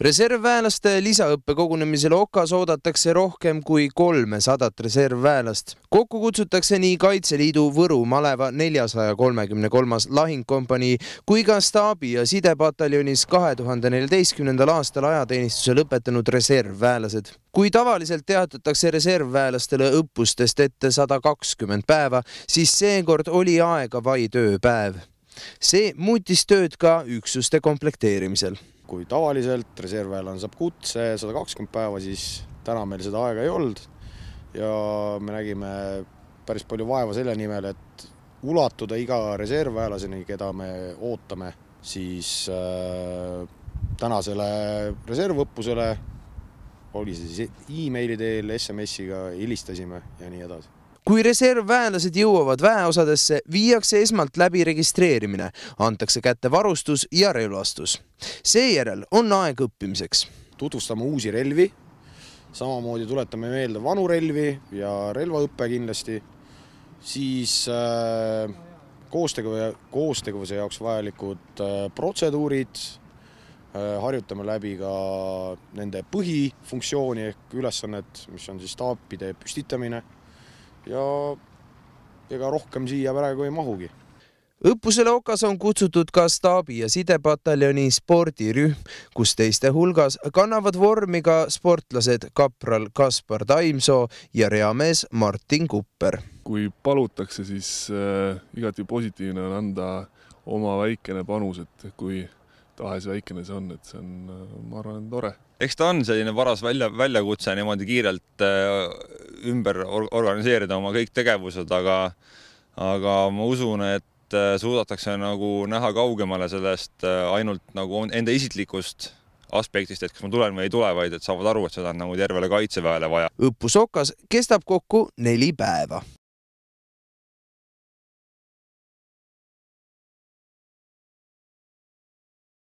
Reservväelaste lisaõppe kogunemisel Okas oodatakse rohkem kui 300 reservväelast. Kokku kutsutakse nii Kaitseliidu Võru maleva 433. lahingkompanii kui ka staabi- ja sidepataljonis 2014. aastal ajateenistuse lõpetanud reservväelased. Kui tavaliselt teatatakse reservväelastele õppustest ette 120 päeva, siis seekord oli aega vaid ööpäev. See muutis tööd ka üksuste komplekteerimisel. Kui tavaliselt reservväelane saab kutse 120 päeva, siis täna meil seda aega ei olnud ja me nägime päris palju vaeva selle nimel, et ulatuda iga reservväelaseni, keda me ootame, siis tänasele reservõppusele oli see siis e-maili teel, SMS-iga helistasime ja nii edasi. Kui reservväelased jõuavad väeosadesse, viiakse esmalt läbi registreerimine, antakse kätte varustus ja relvastus. Seejärel on aeg õppimiseks. Tutvustame uusi relvi, samamoodi tuletame meelde vanu relvi ja relvaõppe kindlasti, siis koostegevuse jaoks vajalikud protseduurid, harjutame läbi ka nende põhifunktsiooni ehk ülesannet, mis on siis staapide püstitamine, ja ega rohkem siia praegu ei mahugi. Õppusele Okas on kutsutud ka staabi- ja sidepataljoni spordirühm, kus teiste hulgas kannavad vormi ka sportlased kapral Kaspar Taimsoo ja reamees Martin Kupper. Kui palutakse, siis igati positiivne on anda oma väikene panus, et kui tahes väikene see on, et see on, ma arvan, tore. Eks ta on selline varas väljakutse niimoodi kiirelt ümber organiseerida oma kõik tegevused, aga ma usun, et suudatakse nagu näha kaugemale sellest ainult nagu enda isiklikust aspektist, et kas ma tulen või ei tule, vaid et saavad aru, et seda on nagu tervele kaitseväele vaja. Õppus Okas kestab kokku 4 päeva.